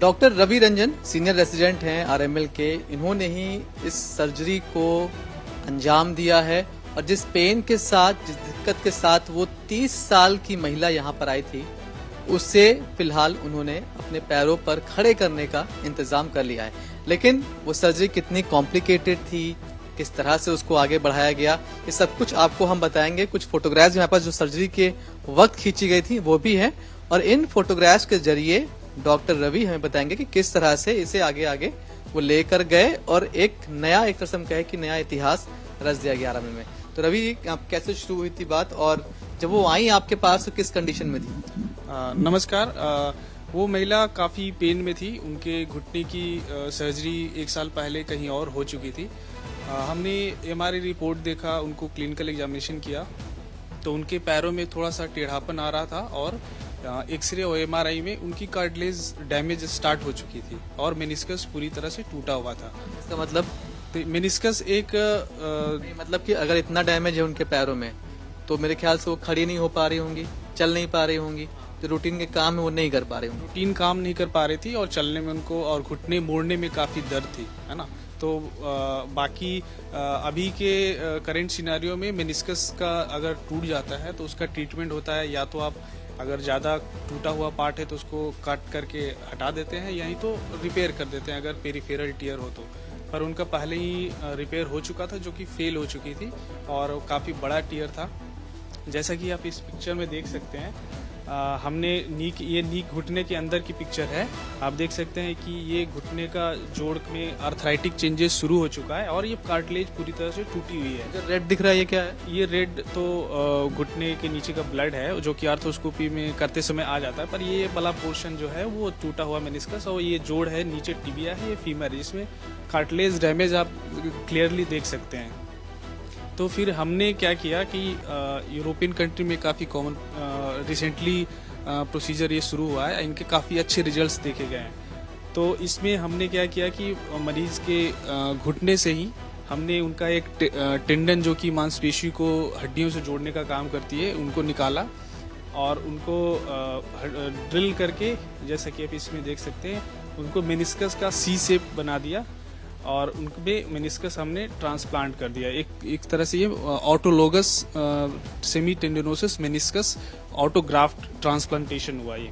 Doctor Ravi Ranjan senior resident हैं RML के। इन्होंने ही इस सर्जरी को अंजाम दिया है और जिस पेन के साथ, जिस दिक्कत के साथ वो 30 साल की महिला यहाँ पर आई थी, उससे फिलहाल उन्होंने अपने पैरों पर खड़े करने का इंतजाम कर लिया है। लेकिन वो सर्जरी कितनी कॉम्प्लिकेटेड थी, किस तरह से उसको आगे बढ़ाया गया, ये सब कुछ आपको हम बताएंगे। कुछ फोटोग्राफ्स यहाँ पर जो सर्जरी के वक्त खींची गई थी वो भी है, और इन फोटोग्राफ्स के जरिए डॉक्टर रवि हमें बताएंगे कि किस तरह से इसे आगे आगे वो लेकर गए और एक तरह से हम कहे कि नया इतिहास रच दिया गया आरएमएल में। तो रवि, आप कैसे शुरू हुई थी बात, और जब वो आई आपके पास तो किस कंडीशन में थी? नमस्कार। वो महिला काफ़ी पेन में थी। उनके घुटने की सर्जरी 1 साल पहले कहीं और हो चुकी थी। हमने एमआरआई रिपोर्ट देखा, उनको क्लिनिकल एग्जामिनेशन किया तो उनके पैरों में थोड़ा सा टेढ़ापन आ रहा था और एक्सरे और एमआरआई में उनकी कार्टिलेज डैमेज स्टार्ट हो चुकी थी और मेनिस्कस पूरी तरह से टूटा हुआ था। इसका मतलब मेनिस्कस एक मतलब कि अगर इतना डैमेज है उनके पैरों में तो मेरे ख्याल से वो खड़ी नहीं हो पा रही होंगी, चल नहीं पा रही होंगी, जो रूटीन के काम है वो नहीं कर पा रही होंगी। रूटीन काम नहीं कर पा रही थी और चलने में उनको और घुटने मोड़ने में काफ़ी दर्द थी, है ना। तो बाकी अभी के करेंट सिनेरियो में मेनिस्कस का अगर टूट जाता है तो उसका ट्रीटमेंट होता है, या तो आप अगर ज़्यादा टूटा हुआ पार्ट है तो उसको कट करके हटा देते हैं, या तो रिपेयर कर देते हैं अगर पेरिफेरल टीयर हो तो। पर उनका पहले ही रिपेयर हो चुका था जो कि फेल हो चुकी थी और काफ़ी बड़ा टीयर था। जैसा कि आप इस पिक्चर में देख सकते हैं, हमने ये नी घुटने के अंदर की पिक्चर है। आप देख सकते हैं कि ये घुटने का जोड़ में आर्थराइटिक चेंजेस शुरू हो चुका है और ये कार्टिलेज पूरी तरह से टूटी हुई है। जो रेड दिख रहा है ये क्या है? ये रेड तो घुटने के नीचे का ब्लड है जो कि आर्थोस्कोपी में करते समय आ जाता है, पर ये वाला पोर्शन जो है वो टूटा हुआ मेनिस्कस और ये जोड़ है, नीचे टिबिया है, ये फीमर है, जिसमें कार्टिलेज डैमेज आप क्लियरली देख सकते हैं। तो फिर हमने क्या किया कि यूरोपियन कंट्री में काफ़ी कॉमन रिसेंटली प्रोसीजर ये शुरू हुआ है, इनके काफ़ी अच्छे रिजल्ट्स देखे गए हैं। तो इसमें हमने क्या किया कि मरीज़ के घुटने से ही हमने उनका एक टेंडन जो कि मांसपेशी को हड्डियों से जोड़ने का काम करती है, उनको निकाला और उनको ड्रिल करके, जैसा कि आप इसमें देख सकते हैं, उनको मेनिस्कस का सी शेप बना दिया और उनमें मेनिस्कस हमने ट्रांसप्लांट कर दिया। एक तरह से ये autologous semi tendinosus meniscus autographed transplantation हुआ ये।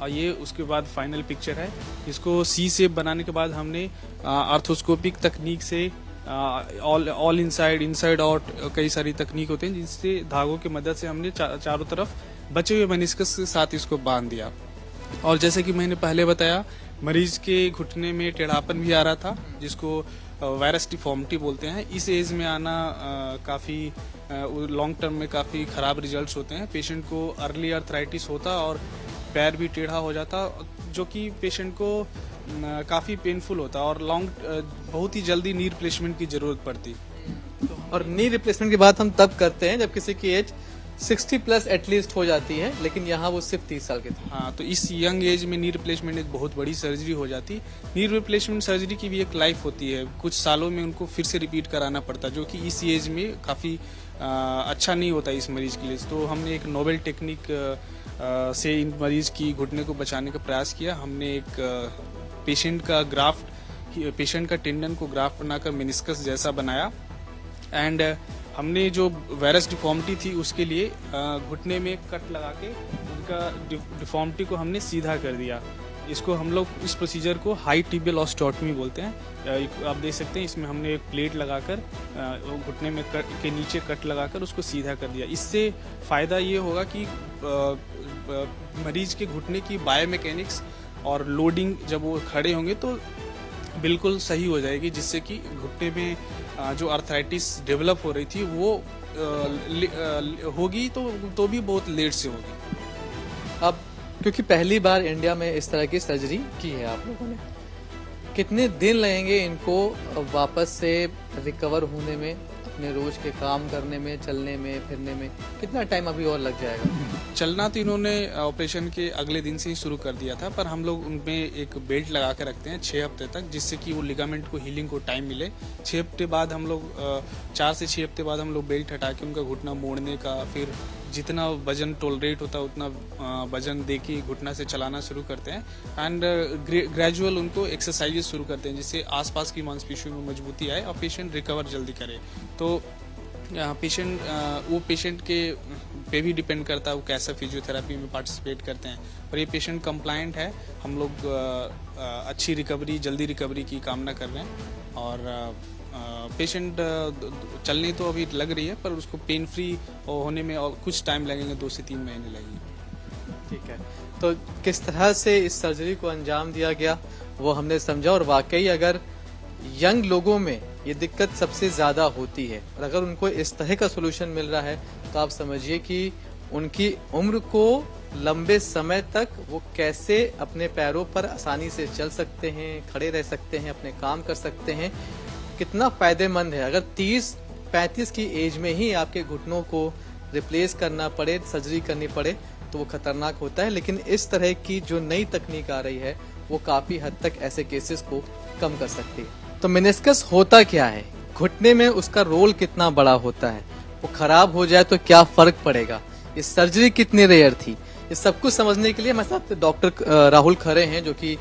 और ये उसके बाद फाइनल पिक्चर है। इसको सी शेप बनाने के बाद हमने आर्थोस्कोपिक तकनीक से ऑल इनसाइड आउट कई सारी तकनीक होते हैं जिससे धागों की मदद से हमने चारों तरफ बचे हुए मेनिस्कस के साथ इसको बांध दिया। और जैसे कि मैंने पहले बताया, मरीज के घुटने में टेढ़ापन भी आ रहा था जिसको वायरस डिफॉर्मिटी बोलते हैं। इस एज में आना काफ़ी लॉन्ग टर्म में काफ़ी ख़राब रिजल्ट्स होते हैं। पेशेंट को अर्ली आर्थराइटिस होता और पैर भी टेढ़ा हो जाता, जो कि पेशेंट को काफ़ी पेनफुल होता और बहुत ही जल्दी नी रिप्लेसमेंट की ज़रूरत पड़ती। और नी रिप्लेसमेंट की बात हम तब करते हैं जब किसी की एज 60 प्लस एटलीस्ट हो जाती है, लेकिन यहाँ वो सिर्फ 30 साल के थे। हाँ, तो इस यंग एज में नी रिप्लेसमेंट एक बहुत बड़ी सर्जरी हो जाती। नी रिप्लेसमेंट सर्जरी की भी एक लाइफ होती है, कुछ सालों में उनको फिर से रिपीट कराना पड़ता, जो कि इस एज में काफ़ी अच्छा नहीं होता इस मरीज के लिए। तो हमने एक नोवेल टेक्निक से इन मरीज की घुटने को बचाने का प्रयास किया। हमने एक पेशेंट का टेंडन को ग्राफ्ट बनाकर मेनिस्कस जैसा बनाया एंड हमने जो वायरस डिफॉर्मिटी थी उसके लिए घुटने में कट लगा के उनका डिफॉर्मिटी को हमने सीधा कर दिया। इसको हम लोग इस प्रोसीजर को हाई टिबियल ऑस्टियोटॉमी बोलते हैं। आप देख सकते हैं इसमें हमने एक प्लेट लगाकर घुटने में के नीचे कट लगाकर उसको सीधा कर दिया। इससे फ़ायदा ये होगा कि मरीज के घुटने की बायोमैकेनिक्स और लोडिंग जब वो खड़े होंगे तो बिल्कुल सही हो जाएगी, जिससे कि घुटने में जो आर्थराइटिस डेवलप हो रही थी वो होगी तो भी बहुत लेट से होगी। अब क्योंकि पहली बार इंडिया में इस तरह की सर्जरी की है आप लोगों ने, कितने दिन लगेंगे इनको वापस से रिकवर होने में, अपने रोज के काम करने में, चलने में, फिरने में? कितना टाइम अभी और लग जाएगा? चलना तो इन्होंने ऑपरेशन के अगले दिन से ही शुरू कर दिया था, पर हम लोग उनमें एक बेल्ट लगा के रखते हैं 6 हफ्ते तक, जिससे कि वो लिगामेंट को हीलिंग को टाइम मिले। 6 हफ्ते बाद हम लोग 4 से 6 हफ्ते बाद हम लोग बेल्ट हटा के उनका घुटना मोड़ने का, फिर जितना वजन टॉलरेट होता है उतना वजन दे के घुटना से चलाना शुरू करते हैं एंड ग्रेजुअल उनको एक्सरसाइजेस शुरू करते हैं जिससे आसपास की मांसपेशियों में मजबूती आए और पेशेंट रिकवर जल्दी करे। तो पेशेंट के पे भी डिपेंड करता है वो कैसा फिजियोथेरेपी में पार्टिसिपेट करते हैं। और ये पेशेंट कंप्लायंट है, हम लोग अच्छी रिकवरी, जल्दी रिकवरी की कामना कर रहे हैं। और पेशेंट चलने तो अभी लग रही है पर उसको पेन फ्री होने में और कुछ टाइम लगेंगे, 2 से 3 महीने लगेंगे। ठीक है, तो किस तरह से इस सर्जरी को अंजाम दिया गया वो हमने समझा। और वाकई अगर यंग लोगों में ये दिक्कत सबसे ज़्यादा होती है और अगर उनको इस तरह का सोल्यूशन मिल रहा है तो आप समझिए कि उनकी उम्र को लंबे समय तक वो कैसे अपने पैरों पर आसानी से चल सकते हैं, खड़े रह सकते हैं, अपने काम कर सकते हैं, कितना फायदेमंद है। अगर 30-35 की एज में ही आपके घुटनों को रिप्लेस करना पड़े, सर्जरी करनी पड़े तो वो खतरनाक होता है। लेकिन इस तरह की जो नई तकनीक आ रही है वो काफ़ी हद तक ऐसे केसेस को कम कर सकती है। तो मेनिस्कस होता क्या है, घुटने में उसका रोल कितना बड़ा होता है, वो खराब हो जाए तो क्या फर्क पड़ेगा, ये सर्जरी कितनी रेयर थी, ये सब कुछ समझने के लिए हमारे साथ डॉक्टर राहुल खरे हैं जो कि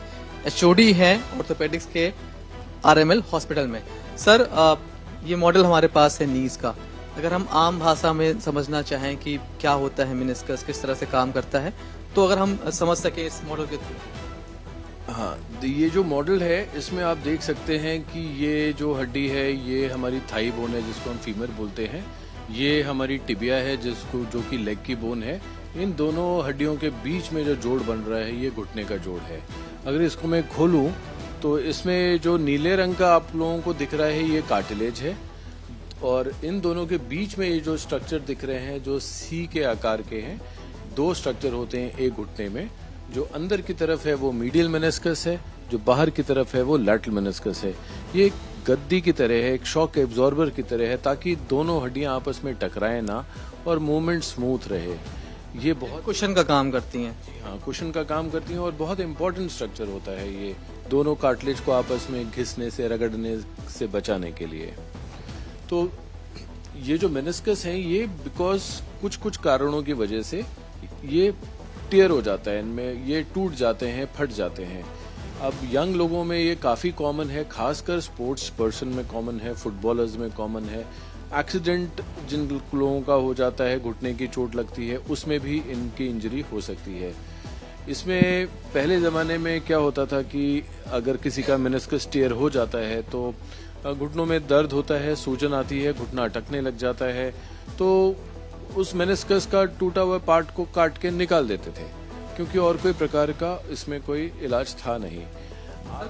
एचओडी हैं ऑर्थोपेडिक्स के आरएमएल हॉस्पिटल में। सर, ये मॉडल हमारे पास है नीज का, अगर हम आम भाषा में समझना चाहें कि क्या होता है मेनिस्कस, किस तरह से काम करता है, तो अगर हम समझ सकें इस मॉडल के थ्रू। हाँ, तो ये जो मॉडल है इसमें आप देख सकते हैं कि ये जो हड्डी है ये हमारी थाई बोन है जिसको हम फीमर बोलते हैं, ये हमारी टिबिया है जिसको जो कि लेग की बोन है। इन दोनों हड्डियों के बीच में जो जोड़ बन रहा है ये घुटने का जोड़ है। अगर इसको मैं खोलूं तो इसमें जो नीले रंग का आप लोगों को दिख रहा है ये कार्टिलेज है और इन दोनों के बीच में ये जो स्ट्रक्चर दिख रहे हैं जो सी के आकार के हैं, 2 स्ट्रक्चर होते हैं एक घुटने में। जो अंदर की तरफ है वो मीडियल मेनिस्कस है, जो बाहर की तरफ है वो लैटरल मेनिस्कस है। ये एक गद्दी की तरह है, एक शॉक एब्जॉर्बर की तरह है ताकि दोनों हड्डियां आपस में टकराएं ना और मूवमेंट स्मूथ रहे। ये बहुत कुशन का काम करती हैं। हाँ, कुशन का काम करती हैं और बहुत इंपॉर्टेंट स्ट्रक्चर होता है ये दोनों कार्टिलेज को आपस में घिसने से, रगड़ने से बचाने के लिए। तो ये जो मेनिस्कस है ये बिकॉज कुछ कारणों की वजह से ये टियर हो जाता है, इनमें ये टूट जाते हैं, फट जाते हैं। अब यंग लोगों में ये काफ़ी कॉमन है, खासकर स्पोर्ट्स पर्सन में कॉमन है, फुटबॉलर्स में कॉमन है। एक्सीडेंट जिन लोगों का हो जाता है, घुटने की चोट लगती है, उसमें भी इनकी इंजरी हो सकती है। इसमें पहले ज़माने में क्या होता था कि अगर किसी का मेनिस्कस टियर हो जाता है तो घुटनों में दर्द होता है, सूजन आती है, घुटना अटकने लग जाता है, तो उस मेनिस्कस का टूटा हुआ पार्ट को काट के निकाल देते थे क्योंकि और कोई प्रकार का इसमें कोई इलाज था नहीं।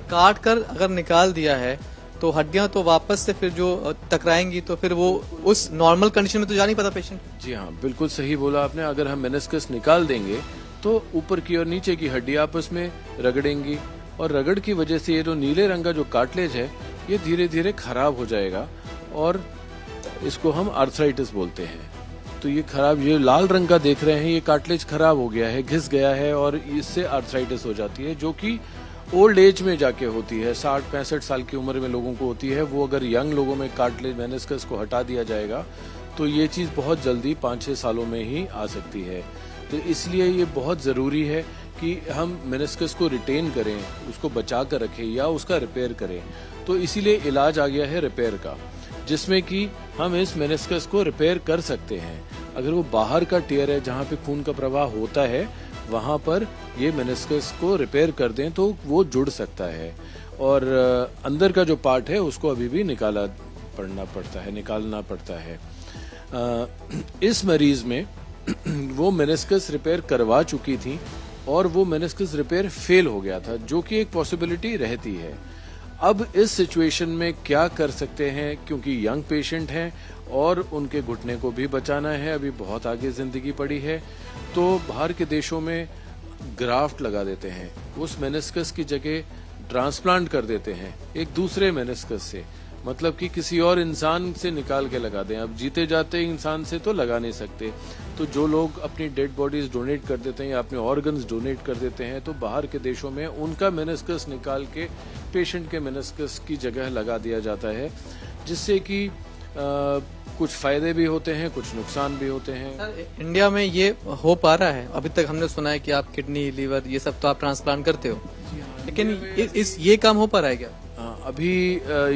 काट कर अगर निकाल दिया है तो हड्डियां तो वापस से फिर जो टकराएंगी तो फिर वो उस नॉर्मल कंडीशन में तो जा नहीं पाता पेशेंट। जी हाँ, बिल्कुल सही बोला आपने। अगर हम मेनिस्कस निकाल देंगे तो ऊपर की और नीचे की हड्डी आपस में रगड़ेंगी और रगड़ की वजह से ये जो नीले रंग का जो कार्टिलेज है ये धीरे धीरे खराब हो जाएगा और इसको हम आर्थराइटिस बोलते हैं। तो ये खराब, ये लाल रंग का देख रहे हैं, ये कार्टिलेज खराब हो गया है, घिस गया है और इससे आर्थराइटिस हो जाती है जो कि ओल्ड एज में जाके होती है, 60-65 साल की उम्र में लोगों को होती है। वो अगर यंग लोगों में कार्टिलेज मेनिस्कस को हटा दिया जाएगा तो ये चीज़ बहुत जल्दी 5-6 सालों में ही आ सकती है। तो इसलिए ये बहुत ज़रूरी है कि हम मेनिस्कस को रिटेन करें, उसको बचा कर रखें या उसका रिपेयर करें। तो इसीलिए इलाज आ गया है रिपेयर का, जिसमें कि हम इस मेनिस्कस को रिपेयर कर सकते हैं। अगर वो बाहर का टियर है जहाँ पे खून का प्रवाह होता है वहाँ पर ये मेनिस्कस को रिपेयर कर दें तो वो जुड़ सकता है और अंदर का जो पार्ट है उसको अभी भी निकालना पड़ता है। इस मरीज में वो मेनिस्कस रिपेयर करवा चुकी थी और वो मेनिस्कस रिपेयर फेल हो गया था, जो कि एक पॉसिबिलिटी रहती है। अब इस सिचुएशन में क्या कर सकते हैं, क्योंकि यंग पेशेंट हैं और उनके घुटने को भी बचाना है, अभी बहुत आगे जिंदगी पड़ी है, तो बाहर के देशों में ग्राफ्ट लगा देते हैं, उस मेनिस्कस की जगह ट्रांसप्लांट कर देते हैं एक दूसरे मेनिस्कस से, मतलब कि किसी और इंसान से निकाल के लगा दें। अब जीते जाते इंसान से तो लगा नहीं सकते, तो जो लोग अपनी डेड बॉडीज डोनेट कर देते हैं या अपने ऑर्गन्स डोनेट कर देते हैं तो बाहर के देशों में उनका मेनिस्कस निकाल के पेशेंट के मेनिस्कस की जगह लगा दिया जाता है, जिससे कि कुछ फायदे भी होते हैं, कुछ नुकसान भी होते हैं। सर इंडिया में ये हो पा रहा है? अभी तक हमने सुना है कि आप किडनी, लीवर ये सब तो आप ट्रांसप्लांट करते हो, लेकिन ये काम हो पा रहा है क्या? अभी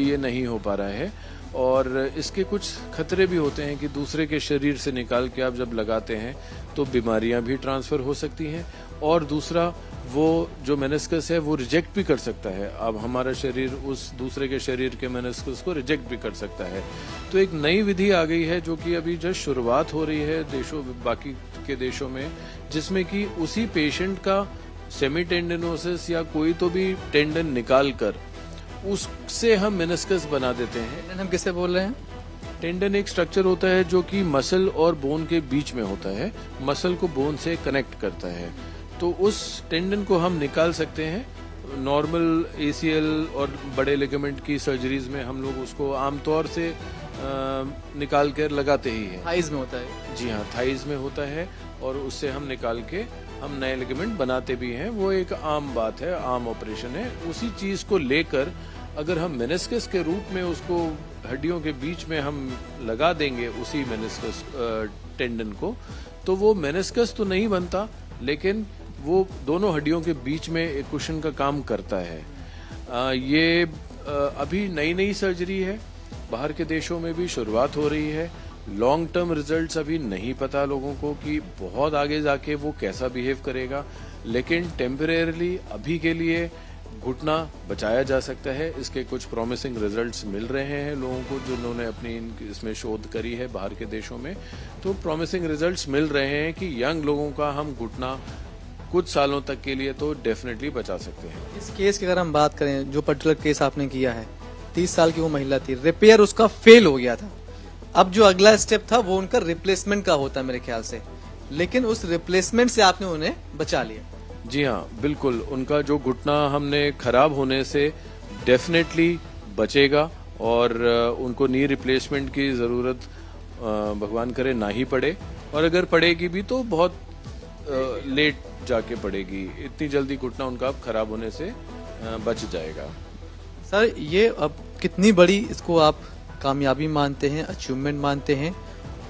ये नहीं हो पा रहा है और इसके कुछ खतरे भी होते हैं कि दूसरे के शरीर से निकाल के आप जब लगाते हैं तो बीमारियां भी ट्रांसफर हो सकती हैं और दूसरा वो जो मेनिस्कस है वो रिजेक्ट भी कर सकता है। अब हमारा शरीर उस दूसरे के शरीर के मेनिस्कस को रिजेक्ट भी कर सकता है। तो एक नई विधि आ गई है जो कि अभी जस्ट शुरुआत हो रही है बाकी के देशों में, जिसमें कि उसी पेशेंट का सेमी टेंडनोसिस या कोई तो भी टेंडन निकाल कर उससे हम मेनिस्कस बना देते हैं। हम किसे बोल रहे हैं? टेंडन एक स्ट्रक्चर होता है जो कि मसल और बोन के बीच में होता है, मसल को बोन से कनेक्ट करता है। तो उस टेंडन को हम निकाल सकते हैं। नॉर्मल एसीएल और बड़े लिगामेंट की सर्जरीज में हम लोग उसको आमतौर से निकाल कर लगाते ही हैं। थाइज में होता है? जी हाँ, थाइज में होता है और उससे हम निकाल के हम नए लिगामेंट बनाते भी हैं। वो एक आम बात है, आम ऑपरेशन है। उसी चीज को लेकर अगर हम मेनिस्कस के रूप में उसको हड्डियों के बीच में हम लगा देंगे उसी मेनिस्कस टेंडन को, तो वो मेनिस्कस तो नहीं बनता लेकिन वो दोनों हड्डियों के बीच में एक कुशन का काम करता है। ये अभी नई नई सर्जरी है, बाहर के देशों में भी शुरुआत हो रही है। लॉन्ग टर्म रिजल्ट्स अभी नहीं पता लोगों को कि बहुत आगे जाके वो कैसा बिहेव करेगा, लेकिन टेम्परेरली अभी के लिए घुटना बचाया जा सकता है। इसके कुछ प्रॉमिसिंग रिजल्ट्स मिल रहे हैं लोगों को जिन्होंने अपनी इसमें शोध करी है बाहर के देशों में। तो प्रॉमिसिंग रिजल्ट्स मिल रहे हैं कि यंग लोगों का हम घुटना कुछ सालों तक के लिए तो डेफिनेटली बचा सकते हैं। इस केस की अगर हम बात करें, जो पर्टिकुलर केस आपने किया है, 30 साल की वो महिला थी, रिपेयर उसका फेल हो गया था। अब जो अगला स्टेप था वो उनका रिप्लेसमेंट का होता है मेरे ख्याल से, लेकिन उस रिप्लेसमेंट से आपने उन्हें बचा लिया। जी हाँ, बिल्कुल। उनका जो घुटना हमने खराब होने से डेफिनेटली बचेगा और उनको नी रिप्लेसमेंट की जरूरत भगवान करे ना ही पड़े, और अगर पड़ेगी भी तो बहुत लेट जाके पड़ेगी। इतनी जल्दी घुटना उनका अब खराब होने से बच जाएगा। सर ये अब कितनी बड़ी इसको आप कामयाबी मानते हैं, अचीवमेंट मानते हैं?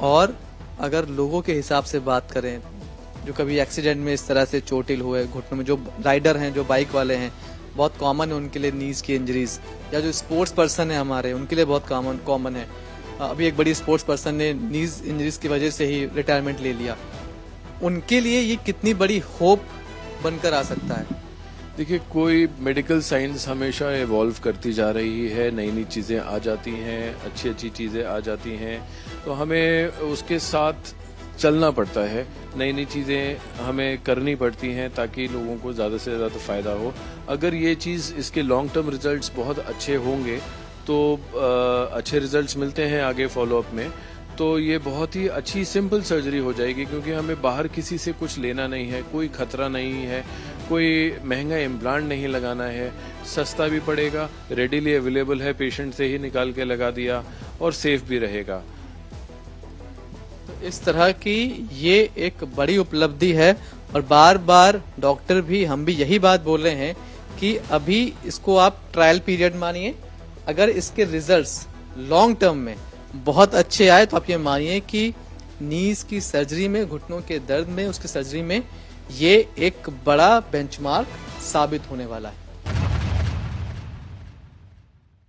और अगर लोगों के हिसाब से बात करें जो कभी एक्सीडेंट में इस तरह से चोटिल हुए घुटनों में, जो राइडर हैं, जो बाइक वाले हैं, बहुत कॉमन है उनके लिए नीज की इंजरीज, या जो स्पोर्ट्स पर्सन है हमारे उनके लिए बहुत कॉमन है। अभी एक बड़ी स्पोर्ट्स पर्सन ने नीज इंजरीज की वजह से ही रिटायरमेंट ले लिया। उनके लिए ये कितनी बड़ी होप बनकर आ सकता है? देखिए, कोई मेडिकल साइंस हमेशा इवॉल्व करती जा रही है, नई नई चीज़ें आ जाती हैं, अच्छी अच्छी चीज़ें आ जाती हैं, तो हमें उसके साथ चलना पड़ता है। नई नई चीज़ें हमें करनी पड़ती हैं ताकि लोगों को ज़्यादा से ज़्यादा फ़ायदा हो। अगर ये चीज़, इसके लॉन्ग टर्म रिजल्ट्स बहुत अच्छे होंगे तो अच्छे रिजल्ट्स मिलते हैं आगे फॉलोअप में, तो ये बहुत ही अच्छी सिंपल सर्जरी हो जाएगी, क्योंकि हमें बाहर किसी से कुछ लेना नहीं है, कोई खतरा नहीं है, कोई महंगा इम्प्लांट नहीं लगाना है, सस्ता भी पड़ेगा, रेडीली अवेलेबल है, पेशेंट से ही निकाल के लगा दिया और सेफ भी रहेगा। तो इस तरह की ये एक बड़ी उपलब्धि है और बार बार डॉक्टर भी, हम भी यही बात बोल रहे हैं कि अभी इसको आप ट्रायल पीरियड मानिए। अगर इसके रिजल्ट्स लॉन्ग टर्म में बहुत अच्छे आए तो आप ये मानिए कि नीज की सर्जरी में, घुटनों के दर्द में, उसकी सर्जरी में ये एक बड़ा बेंचमार्क साबित होने वाला है।